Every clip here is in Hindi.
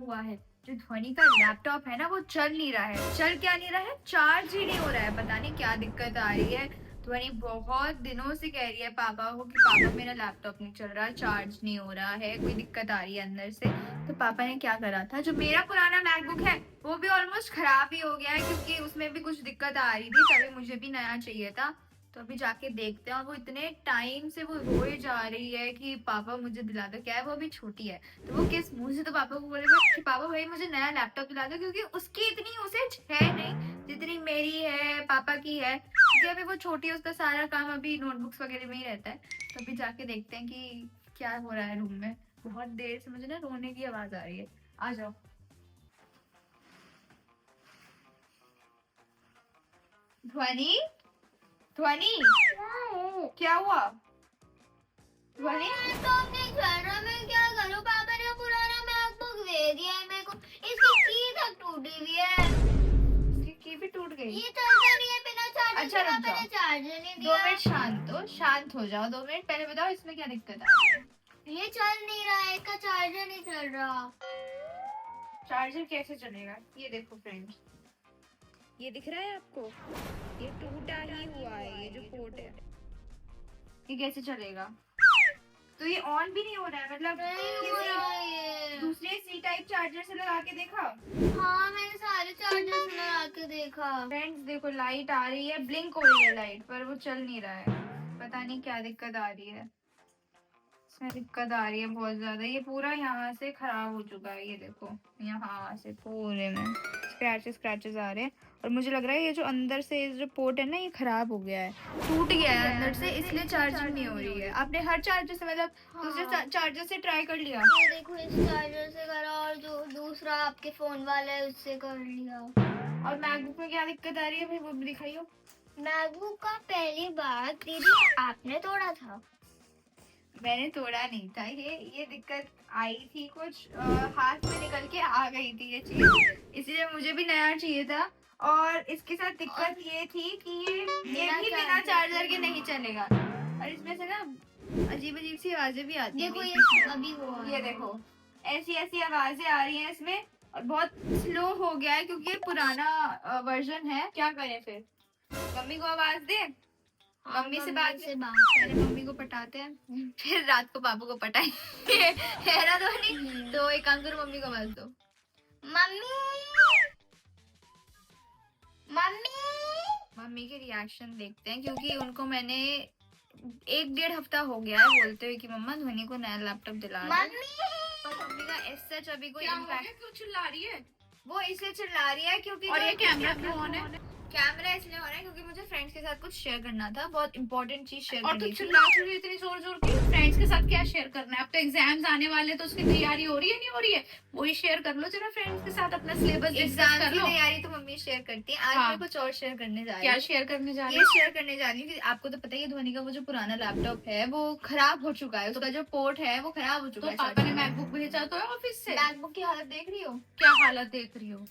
हुआ है, जो ध्वनि का लैपटॉप है ना वो चल नहीं रहा है। चल क्या नहीं रहा है, चार्ज ही नहीं हो रहा है। पता नहीं क्या दिक्कत आ रही है। ध्वनि बहुत दिनों से कह रही है पापा को कि पापा मेरा लैपटॉप नहीं चल रहा, चार्ज नहीं हो रहा है, कोई दिक्कत आ रही है अंदर से। तो पापा ने क्या करा था, जो मेरा पुराना मैकबुक है वो भी ऑलमोस्ट खराब ही हो गया है, क्योंकि उसमें भी कुछ दिक्कत आ रही थी, तभी मुझे भी नया चाहिए था। तो अभी जाके देखते हैं। और वो इतने टाइम से वो रोए जा रही है कि पापा मुझे दिला दो। क्या है, वो अभी छोटी है, तो वो किस मुंह से तो पापा को बोलेगा कि पापा भाई मुझे नया लैपटॉप दिला दो, क्योंकि उसकी इतनी यूसेज है नहीं जितनी मेरी है, पापा की है। क्योंकि अभी वो छोटी है, उसका सारा काम अभी नोटबुक्स वगैरह में ही रहता है। तो अभी जाके देखते हैं कि क्या हो रहा है रूम में। बहुत देर से मुझे ना रोने की आवाज आ रही है। आ जाओ। ध्वनि, ध्वनि, क्या हुआ? ध्वनि, लैपटॉप नहीं चल रहा, मैं क्या करूं? पापा ने पुराना मैकबुक दे दिया है मेरे को, इसकी की तक टूटी हुई है। इसकी की भी टूट गई। ये चलता नहीं है बिना चार्जर अच्छा, के। रुक पापा जाओ। ने चार्जर नहीं 2 दिया। मिनट शांत हो जाओ। 2 मिनट पहले बताओ इसमें क्या दिक्कत है। ये चल नहीं रहा है, इसका चार्जर नहीं चल रहा। चार्जर कैसे चलेगा? ये देखो फ्रेंड्स, ये दिख रहा है आपको, ये टूटा ही हुआ है, ये जो पोर्ट है, ये कैसे चलेगा? तो ये ऑन भी नहीं हो रहा है, मतलब नहीं हो किसी रहा है ये। दूसरे सी टाइप चार्जर से लगा के देखा? हाँ, मैंने सारे चार्जर से लगा के देखा। फ्रेंड्स देखो, लाइट आ रही है, ब्लिंक हो रही है लाइट, पर वो चल नहीं रहा है। पता नहीं क्या दिक्कत आ रही है, इसमें दिक्कत आ रही है बहुत ज्यादा। ये पूरा यहाँ से खराब हो चुका है, ये देखो यहाँ से पूरे में स्क्रैचेस आ रहे हैं। और मुझे लग रहा है ये जो अंदर से ये जो पोर्ट है ना, ये खराब हो गया है, टूट गया है अंदर से, इसलिए चार्जिंग नहीं हो रही है। आपने हर चार्जर से, मतलब दूसरे चार्जर से ट्राई कर लिया? ये देखो, इस चार्जर से करा और जो दूसरा आपके फोन वाला है उससे कर लिया। और मैकबुक में क्या दिक्कत आ रही है भाई, वो भी दिखाइयो। मैकबुक का पहली बार दीदी आपने तोड़ा था। मैंने तोड़ा नहीं था, ये दिक्कत आई थी कुछ, हाथ में निकल के आ गई थी ये चीज, इसलिए मुझे भी नया चाहिए था। और इसके साथ दिक्कत ये थी कि ये भी बिना चार्जर के नहीं चलेगा। और इसमें से ना अजीब अजीब सी आवाजें भी आती हैं। देखो ये अभी हुआ, ये देखो ऐसी ऐसी आवाजें आ रही हैं इसमें, और बहुत स्लो हो गया है, क्योंकि ये पुराना वर्जन है। क्या करें फिर? मम्मी को आवाज दे, मम्मी से बात पहले मम्मी को पटाते हैं, फिर रात को पापा को पटाएंगे। है ना ध्वनि? तो एक काम करो, मम्मी को आवाज दो। Mummy, mummy. मम्मी के रिएक्शन देखते हैं, क्योंकि उनको मैंने 1-1.5 हफ्ता हो गया है बोलते हुए कि मम्मा ध्वनि को नया लैपटॉप दिला दो। मम्मी का एज सच अभी कोई इम्पैक्ट। क्यों चिल्ला रही है? वो इसलिए चिल्ला रही है क्योंकि और ये कैमरा क्यों ऑन है? कैमरा इसलिए हो रहा है क्योंकि मुझे फ्रेंड्स के साथ कुछ शेयर करना था, बहुत इंपॉर्टेंट चीज शेयर और करनी तू थी। चिल्ला क्यों रही है इतनी जोर जोर की? फ्रेंड्स के साथ क्या शेयर करना है? अब तो एग्जाम्स आने वाले, तो उसकी तैयारी हो रही है नहीं हो रही है, वही शेयर कर लो जरा फ्रेंड्स के साथ, अपना सिलेबस डिस्कस एग्जाम कर की लो। तैयारी तो मम्मी शेयर करती है, आज हाँ। मैं कुछ और शेयर करने जा रही क्या हूँ। शेयर करने जा रही ये शेयर करने जा रही हूँ कि आपको तो पता ही है ध्वनि का वो जो पुराना लैपटॉप है वो खराब हो चुका है, उसका जो पोर्ट है वो खराब हो चुका तो है। पापा ने मैकबुक भेजा तो है ऑफिस से। मैकबुक की हालत देख रही हो? क्या हालत देख रही हो?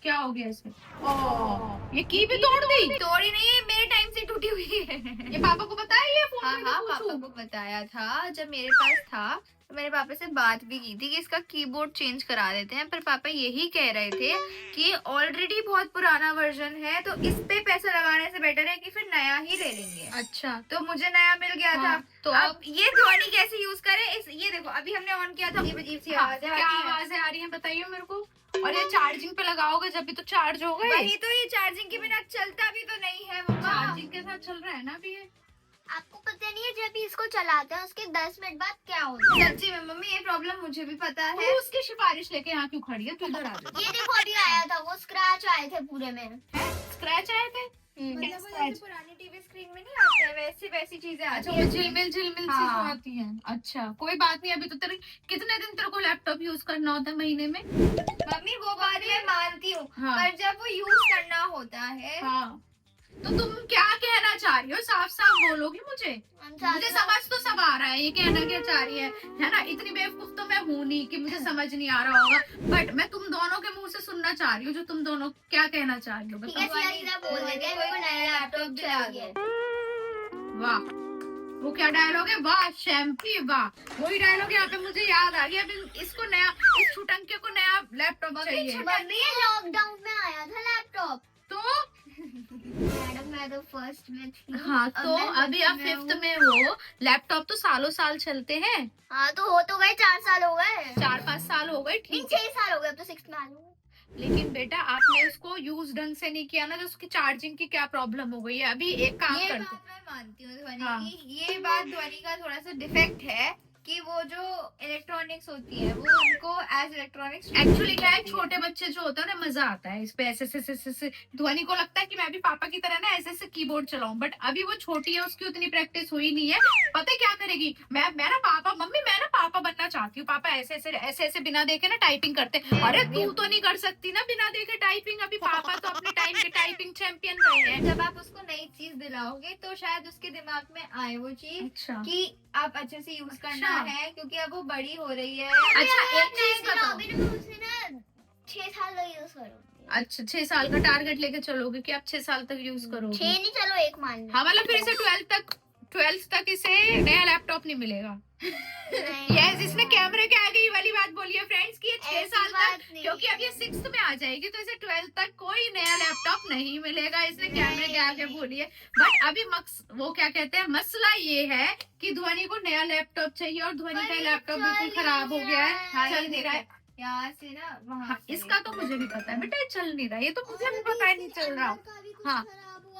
क्या हो गया इसमें? ओह, ये की भी तोड़ दी? तोड़ी नहीं है, मेरे टाइम से टूटी हुई है। ये पापा को बताया ये फोन हाँ में हाँ, पूछूं? पापा को बताया था जब मेरे पास था, तो मेरे पापा से बात भी की थी कि इसका कीबोर्ड चेंज करा देते हैं, पर पापा यही कह रहे थे कि ऑलरेडी बहुत पुराना वर्जन है, तो इस पे पैसा लगाने से बेटर है कि फिर नया ही ले लेंगे। अच्छा, तो मुझे नया मिल गया हाँ, था। तो अब ये ध्वनि कैसे यूज करें? ये देखो, अभी हमने ऑन किया था, अजीब अजीब सी हाँ, आवाजें क्या आती हैं। आवाजें आ रही हैं बताइए मेरे को। और ये चार्जिंग पे लगाओगे जब भी तो चार्ज होगा। वही तो, ये चार्जिंग के बिना चलता भी तो नहीं है मम्मा। चार्जिंग के साथ चल रहा है ना अभी ये। आपको पता नहीं है जब इसको चलाते हैं उसके 10 मिनट बाद क्या होता है? सच्ची में मम्मी, ये प्रॉब्लम मुझे भी पता है। तू उसकी सिफारिश लेके यहाँ क्यों खड़ी है? तू इधर आ जा। ये देखो अभी आया था, वो स्क्रैच आए थे पूरे में। स्क्रैच आए थे? मतलब वो Scratch? जैसे पुरानी टीवी स्क्रीन में नहीं आते हैं, वैसी चीजें आती अच्छा, हैं। वो झिलमिल झिलमिल सी हाँ। जो आती है। अच्छा, कोई बात नहीं। अभी तो तेरे कितने दिन तेरे को लैपटॉप यूज करना होता है महीने में? मम्मी वो बात मैं मानती हूँ, हाँ। पर जब वो यूज करना होता है। हाँ, तो तुम क्या कहना चाह रही हो? साफ साफ बोलोगी मुझे? मुझे समझ तो सब आ रहा है ये कहना क्या चाह रही है ना? इतनी बेवकूफ तो मैं हूँ नहीं कि मुझे समझ नहीं आ रहा होगा, बट मैं तुम दोनों के मुंह से सुनना चाह रही हूँ जो तुम दोनों क्या कहना चाह रही हो। ठीक है, बताओ। सीधा सीधा बोल देंगे, मेरे को नया लैपटॉप चाहिए। वाह वो क्या डायलॉग है, वाह शैम्पी वाह, वही डायलॉग यहाँ पे मुझे याद आ गया। अभी इसको नया, इस छुटंके को नया लैपटॉप चाहिए। मम्मी ये लॉकडाउन में आया था लैपटॉप तो मैडम, मैं तो फर्स्ट में थी। हाँ, तो अभी आप 5th में हो। लैपटॉप तो सालों साल चलते हैं। हाँ तो हो तो गए, 4 साल हो गए, 4-5 साल हो गए, ठीक 6 साल हो गए, अब तो 6th में आ जाऊंगा। लेकिन बेटा आपने उसको यूज ढंग से नहीं किया ना, तो उसकी चार्जिंग की क्या प्रॉब्लम हो गई है। अभी एक काम ये करते, बात मैं मानती हूँ ध्वनि हाँ। की, ये बात ध्वनि का थोड़ा सा डिफेक्ट है कि वो जो इलेक्ट्रॉनिक्स होती है वो उनको एज इलेक्ट्रॉनिक्स एक्चुअली क्या है, छोटे बच्चे जो होते हैं ना, मजा आता है इस पे ऐसे ध्वनि को लगता है कि मैं भी पापा की तरह ना ऐसे कीबोर्ड चलाऊं, बट अभी वो छोटी है, उसकी उतनी प्रैक्टिस हुई नहीं है। पता है क्या करेगी, मैं ना पापा, मम्मी मैं ना पापा बनना चाहती हूँ, पापा ऐसे बिना देखे ना टाइपिंग करते। अरे तू तो नहीं कर सकती ना बिना देखे टाइपिंग, अभी पापा तो अपने टाइम के टाइपिंग चैंपियन रहे हैं। जब आप उसको नई चीज दिलाओगे तो शायद उसके दिमाग में आए वो चीज अच्छा कि आप अच्छे से यूज करना है, क्योंकि अब वो बड़ी हो रही है। अच्छा, एक चीज बताओ, अभी ना मैं उसे ना 6 साल तक यूज करूंगी। अच्छा 6 साल का टारगेट लेके चलोगे कि आप 6 साल तक यूज 6 करोगे? नहीं, चलो 1 मान लो। हाँ, मतलब फिर इसे 12th तक इसे नया लैपटॉप नहीं मिलेगा। यस, इसने कैमरे के आगे ये वाली बात बोली है फ्रेंड्स कि ये 6 साल तक, क्योंकि अब ये 6th में आ जाएगी तो इसे 12th तक कोई नया लैपटॉप नहीं मिलेगा, इसने कैमरे के आगे बोली है। बट अभी वो क्या कहते हैं, मसला ये है कि ध्वनि को नया लैपटॉप चाहिए और ध्वनि का लैपटॉप बिल्कुल खराब हो गया है, चल नहीं रहा है। यहाँ से ना वहाँ हाँ, इसका तो मुझे भी पता है बेटा, ये चल नहीं रहा, ये तो मुझे भी पता ही नहीं चल रहा। हाँ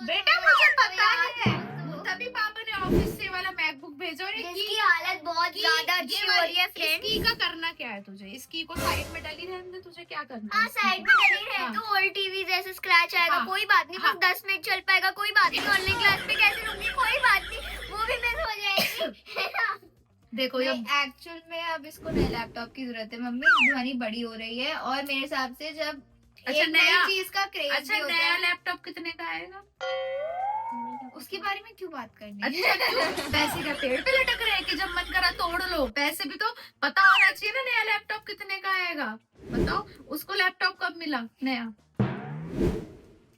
बेटा मुझे पता है, तभी पापा ने ऑफिस से वाला मैकबुक भेजा। और इसकी हालत बहुत ज्यादा अच्छी हो रही है फ्रेंड्स। इसकी का करना क्या है तुझे, इसकी को साइड में डली रहने दे, तुझे क्या करना हाँ है? साइड में डली रहे हाँ। तो ओल्ड टीवी जैसे स्क्रैच आएगा, हाँ। कोई बात नहीं, हाँ। बस 10 मिनट चल पाएगा, कोई बात नहीं। ऑनलाइन क्लास पे कैसे लूंगी, कोई बात नहीं, वो भी मिस हो जाएगी, है ना? देखो ये एक्चुअल में अब इसको नए लैपटॉप की जरूरत है मम्मी। ध्वनि बड़ी हो रही है और मेरे हिसाब से जब अच्छा, एक नई नया- चीज का क्रेज अच्छा, होता नया है, लैपटॉप कितने का आएगा? उसके बारे में क्यों बात करनी है? अच्छा क्यों, पैसे क्या पेड़ पे लटक रहे हैं कि जब मन करा तोड़ लो? पैसे भी तो पता होना चाहिए ना, नया लैपटॉप कितने का आएगा। बताओ, उसको लैपटॉप कब मिला नया?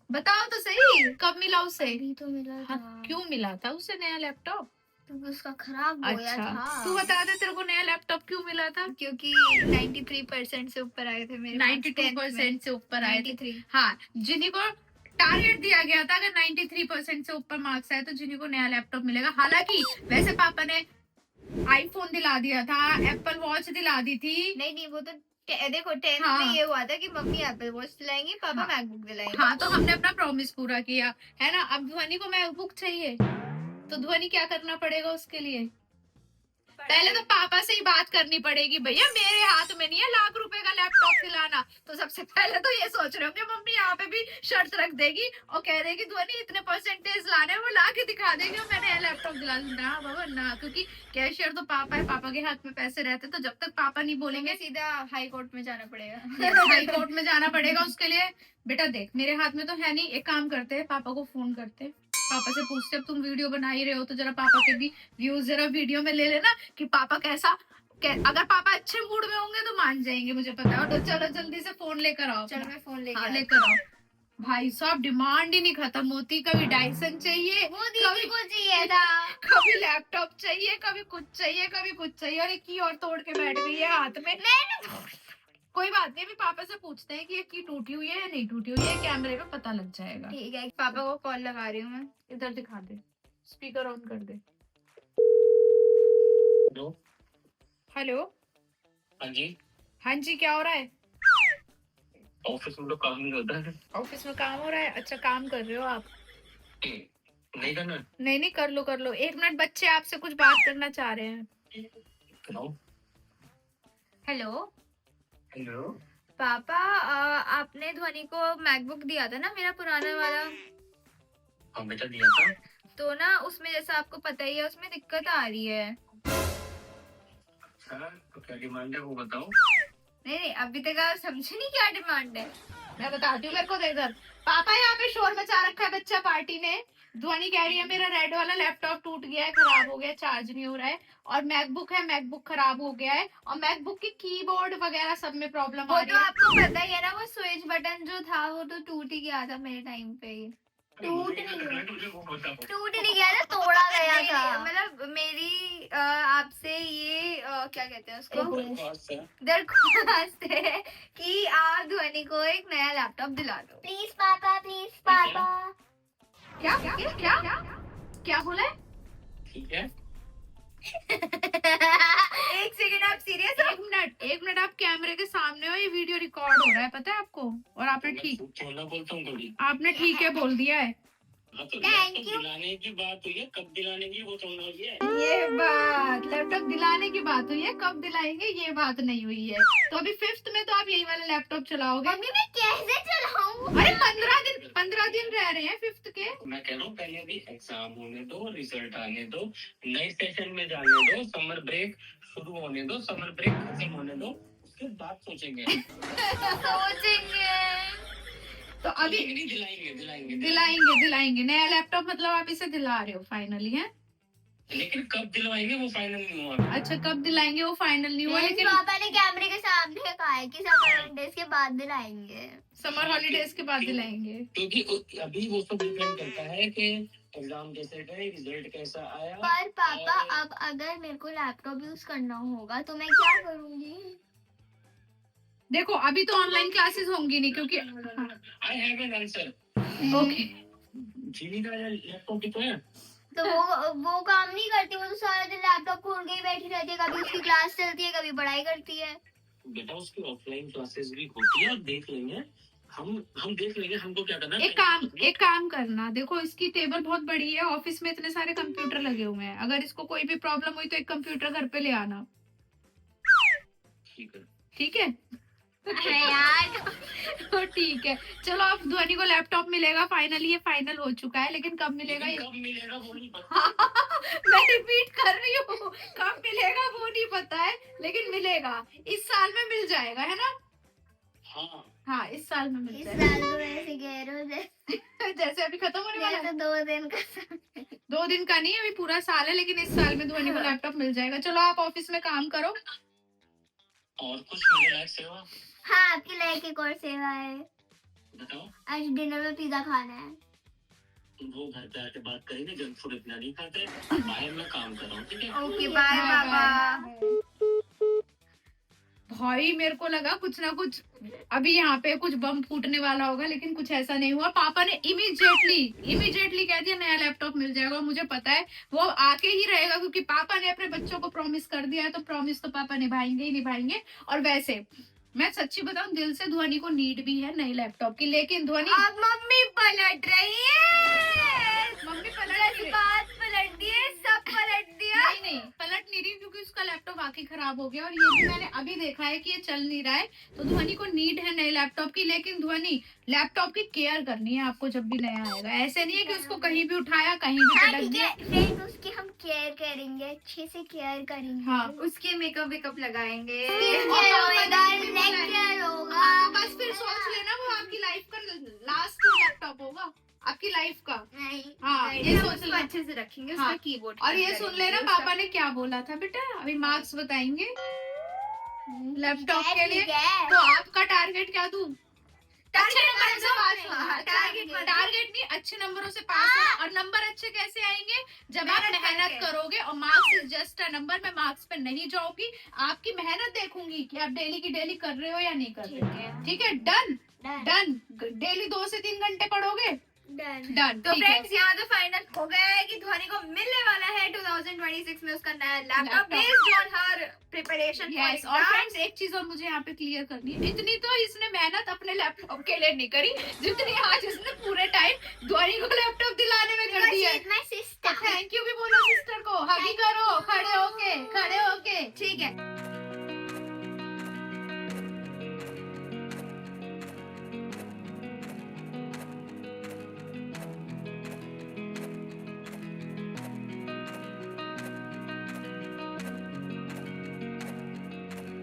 बताओ तो सही, कब मिला उसे? अभी तो मिला हाँ, था, क्यों मिला था उसे नया लैपटॉप? क्योंकि उसका खराब हो गया अच्छा, था। तू बता दे तेरे को नया लैपटॉप क्यों मिला था? क्योंकि 93% से ऊपर आए थे मेरे 92% से ऊपर आए थे। 93। हाँ, जिन्हीं को टारगेट दिया गया था, अगर 93% से ऊपर मार्क्स आए तो जिन्हीं को नया लैपटॉप मिलेगा। हालांकि वैसे पापा ने आईफोन दिला दिया था, एप्पल वॉच दिला दी थी। नहीं वो तो देखो 10th हाँ। में ये हुआ था कि मम्मी एप्पल वॉच दिलाएंगी, पापा हाँ। मैकबुक दिलाएंगे। हाँ, तो हमने अपना प्रॉमिस पूरा किया है ना। अब ध्वनि को मैकबुक चाहिए तो ध्वनि क्या करना पड़ेगा उसके लिए? पहले तो पापा से ही बात करनी पड़ेगी, भैया मेरे हाथ में नहीं है लाख रुपए का लैपटॉप दिलाना। तो सबसे पहले तो ये सोच रहे होंगे मम्मी यहाँ पे भी शर्त रख देगी और कह देगी ध्वनि इतने परसेंटेज लाने हैं, वो ला के दिखा देगी और मैंने लैपटॉप दिला दूंगा। ना बाबा ना, क्योंकि कैशियर तो पापा है, पापा के हाथ में पैसे रहते, तो जब तक पापा नहीं बोलेंगे सीधा हाई कोर्ट में जाना पड़ेगा। हाई कोर्ट में जाना पड़ेगा उसके लिए। बेटा देख, मेरे हाथ में तो है नहीं, एक काम करते हैं, पापा को फोन करते, पापा से पूछते, अब तुम वीडियो बना ही रहे हो तो जरा पापा के भी व्यूज जरा वीडियो में ले लेना कि पापा अगर पापा अच्छे मूड में होंगे तो मान जाएंगे, मुझे पता है। तो चलो जल्दी से फोन लेकर आओ। चलो मैं फोन हाँ, लेके लेकर आओ। भाई साहब डिमांड ही नहीं खत्म होती, कभी डाइसन चाहिए, वो दीदी को चाहिए था, कभी लैपटॉप चाहिए, कभी कुछ चाहिए, कभी कुछ चाहिए। और एक की और तोड़ के बैठ गई है हाथ में। कोई बात नहीं, अभी पापा से पूछते हैं कि ये की टूटी हुई है या नहीं टूटी हुई है, कैमरे में पता लग जाएगा। ठीक है, पापा को कॉल लगा रही हूँ मैं। इधर दिखा दे, स्पीकर ऑन कर दे। हेलो। हेलो। हाँ जी। हाँ जी, क्या हो रहा है? ऑफिस में तो काम नहीं होता है। ऑफिस में काम हो रहा है? अच्छा, काम कर रहे हो आप? नहीं करना। नहीं कर लो कर लो। 1 मिनट, बच्चे आपसे कुछ बात करना चाह रहे हैं। हेलो। Hello hello. पापा, आपने ध्वनि को मैकबुक दिया था ना, मेरा पुराना वाला। हाँ बेटा दिया था। तो ना उसमें जैसा आपको पता ही है उसमें दिक्कत आ रही है। अच्छा, तो क्या डिमांड है वो बताओ। नहीं अभी तक आप समझे नहीं क्या डिमांड है। मैं बताती हूँ, मेरे को दे इधर। पापा यहाँ पे शोर मचा रखा है बच्चा पार्टी ने। ध्वनि कह रही है मेरा रेड वाला लैपटॉप टूट गया है, खराब हो गया, चार्ज नहीं हो रहा है, और मैकबुक है, मैकबुक खराब हो गया है, और मैकबुक की कीबोर्ड वगैरह सब में प्रॉब्लम वो आ रही तो है। आपको पता ही है ना, वो स्विच बटन जो था वो तो टूट ही गया था मेरे टाइम पे। टूट नहीं गया। मुझे वो बताओ। टूट नहीं गया था, तोड़ा गया था। मतलब मेरी आपसे ये क्या कहते हैं उसको, बकवास है। दरख्वास्त है कि आप ध्वनि को एक नया लैपटॉप दिला दो। प्लीज पापा, प्लीज पापा। क्या क्या क्या क्या बोला है? ठीक है। एक सेकंड, आप सीरियस हो? एक मिनट आप कैमरे के सामने हो, ये वीडियो रिकॉर्ड हो रहा है पता है आपको, और आपने ठीक क्यों ना बोलता हूँ कभी। आपने ठीक है बोल दिया है। हाँ तो Thank लैपटॉप you. दिलाने की बात हुई है, कब दिलाने की वो थोड़ा हुई है। ये बात लैपटॉप दिलाने की बात हुई है, कब दिलाएंगे ये बात नहीं हुई है। तो अभी 5th में तो आप यही वाला लैपटॉप चलाओगे। मम्मी मैं कैसे चलाऊं? अरे 15 दिन रह रहे हैं 5th के। मैं कह रहा हूँ पहले अभी एग्जाम होने दो, रिजल्ट आने दो, नए सेशन में जाने दो, समर ब्रेक शुरू होने दो, समर ब्रेक खत्म होने दो, उसके बाद सोचेंगे। सोचेंगे। तो अभी नहीं, दिलाएंगे। दिलाएंगे नया लैपटॉप, मतलब आप इसे दिला रहे हो फाइनली है। लेकिन कब दिलवाएंगे वो फाइनल नहीं हुआ। अच्छा कब दिलाएंगे वो फाइनल नहीं हुआ, लेकिन पापा ने कैमरे के सामने कहा है कि समर हॉलीडेज के बाद दिलाएंगे। समर हॉलीडेज के बाद दिलाएंगे। क्योंकि अभी वो सब डिपेंड करता है कि एग्जाम कैसे गए, रिजल्ट कैसा आया। पर पापा अब अगर मेरे को लैपटॉप यूज करना होगा तो मैं क्या करूंगी? देखो अभी तो ऑनलाइन क्लासेस होंगी नहीं क्योंकि I have an answer. Okay जीनी का लैपटॉप भी तो है। तो वो काम नहीं करती, वो तो सारा दिन लैपटॉप खोल के ही बैठी रहती है। कभी उसकी क्लास चलती है, कभी पढ़ाई करती है। बेटा उसकी ऑफलाइन क्लासेस भी होती है, और देख लेंगे हम देख लेंगे, हमको क्या करना है। एक काम करना, देखो इसकी टेबल बहुत बड़ी है, ऑफिस में इतने सारे कंप्यूटर लगे हुए हैं, अगर इसको कोई भी प्रॉब्लम हुई तो एक कंप्यूटर घर पे ले आना। ठीक है अरे यार तो ठीक है चलो, अब ध्वनि को लैपटॉप मिलेगा फाइनली, ये फाइनल हो चुका है, लेकिन कब मिलेगा ये कब मिलेगा वो नहीं पता। मैं रिपीट कर रही हूँ, कब मिलेगा वो नहीं पता है, लेकिन मिलेगा इस साल में मिल जाएगा है ना। हाँ इस साल में मिल इस जाएगा। साल तो ऐसे कह रहे हो जैसे अभी खत्म होने वाला है, जैसे 2 दिन का। 2 दिन का नहीं, अभी पूरा साल है, लेकिन इस साल में ध्वनि को लैपटॉप मिल जाएगा। चलो आप ऑफिस में काम करो। और कुछ मेरे लायक सेवा हाँ, आपकी लाइक एक और सेवा है। बताओ। आज डिनर में पिज्जा खाना है। वो घर पे आके बात करेंगे, जंक फूड इतना नहीं खाते। बाहर मैं काम कर रहा हूँ, ठीक है। ओके बाय पापा। भाई मेरे को लगा कुछ ना कुछ अभी यहाँ पे कुछ बम फूटने वाला होगा, लेकिन कुछ ऐसा नहीं हुआ। पापा ने इमीडिएटली कह दिया नया लैपटॉप मिल जाएगा। मुझे पता है वो आके ही रहेगा, क्योंकि पापा ने अपने बच्चों को प्रॉमिस कर दिया है, तो प्रॉमिस तो पापा निभाएंगे ही निभाएंगे। और वैसे मैं सच्ची बताऊं, दिल से ध्वनि को नीड भी है नई लैपटॉप की, लेकिन ध्वनि अब मम्मी पलट रही है। मम्मी पलट बात पलट दी है, सब पलट दिया। नहीं पलट नहीं रही, क्योंकि उसका लैपटॉप आके खराब हो गया, और ये भी मैंने अभी देखा है कि ये चल नहीं रहा है। तो ध्वनि को नीड है नए लैपटॉप की, लेकिन ध्वनि लैपटॉप की केयर करनी है आपको जब भी नया आएगा। ऐसे नहीं है कि उसको कहीं भी उठाया कहीं भी हाँ पटक ठीक दिया। है फ्रेंड्स, उसकी हम केयर करेंगे, अच्छे से केयर करेंगे। हाँ उसके मेकअप वेकअप लगाएंगे। केयर होगा, नेक केयर होगा। हाँ, तो बस फिर सोच लेना वो आपकी लाइफ का लास्ट लैपटॉप होगा आपकी लाइफ का। नहीं हाँ ये हम सोच उसको लेना। अच्छे से रखेंगे, हाँ, उसका कीबोर्ड। और ये सुन लेना पापा ने क्या बोला था बेटा, अभी मार्क्स बताएंगे लैपटॉप के लिए। तो आपका टारगेट क्या दूं? अच्छे नंबरों से पास होना। टारगेट नहीं, अच्छे नंबरों से पास होना। और नंबर अच्छे कैसे आएंगे? जब आप मेहनत मेहनत करके। करोगे। और marks is just a number. मैं मार्क्स पे नहीं जाऊंगी, आपकी मेहनत देखूंगी कि आप डेली की डेली कर रहे हो या नहीं कर रहे हो। ठीक है डन डन। डेली 2 से 3 घंटे पढ़ोगे। डन। तो फ्रेंड्स यहाँ तो फाइनल हो गया है कि ध्वनि को मिलने वाला है 2026 में उसका नया laptop based on her preparation. Yes. और फ्रेंड्स एक चीज और मुझे यहाँ पे क्लियर करनी है, इतनी तो इसने मेहनत अपने लैपटॉप के लिए नहीं करी जितनी आज इसने पूरे टाइम ध्वनि को लैपटॉप दिलाने में कर दी है। My sister. थैंक यू भी बोलो सिस्टर को, हगी करो खड़े होके। ठीक है